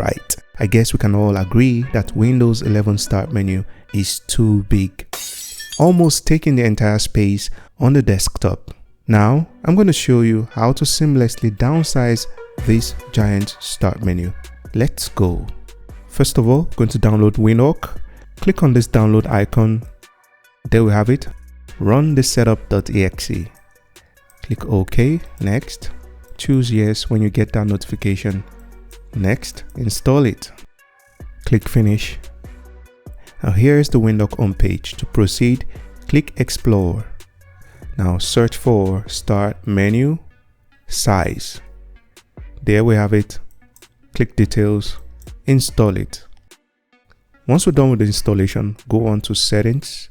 Right, I guess we can all agree that Windows 11 Start menu is too big, almost taking the entire space on the desktop. Now, I'm going to show you how to seamlessly downsize this giant Start menu. Let's go. First of all, going to download Windhawk. Click on this download icon. There we have it. Run the setup.exe. Click OK. Next. Choose yes when you get that notification. Next, install it. Click finish. Now here is the Windhawk homepage. To proceed, click explore. Now search for Start menu, size. There we have it. Click details, install it. Once we're done with the installation, go on to settings.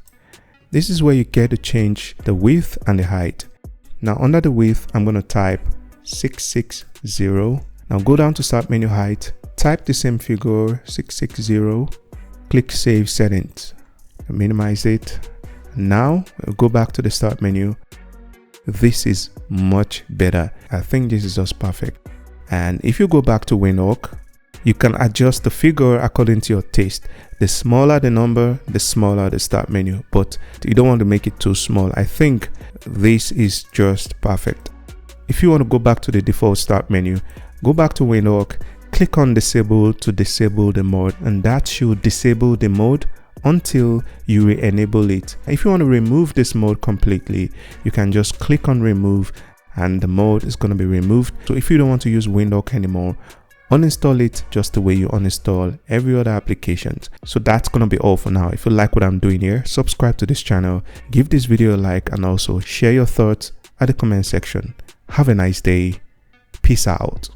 This is where you get to change the width and the height. Now under the width, I'm going to type 660. Now go down to Start menu height, type the same figure 660, click save settings, minimize it. Now we'll go back to the Start menu. This is much better. I think this is just perfect. And if you go back to Windhawk, you can adjust the figure according to your taste. The smaller the number, the smaller the Start menu, but you don't want to make it too small. I think this is just perfect. If you want to go back to the default Start menu, go back to Windhawk, click on disable to disable the mode, and that should disable the mode until you re-enable it. If you want to remove this mode completely, you can just click on remove and the mode is going to be removed. So if you don't want to use Windhawk anymore, uninstall it just the way you uninstall every other application. So that's going to be all for now. If you like what I'm doing here, subscribe to this channel, give this video a like, and also share your thoughts at the comment section. Have a nice day. Peace out.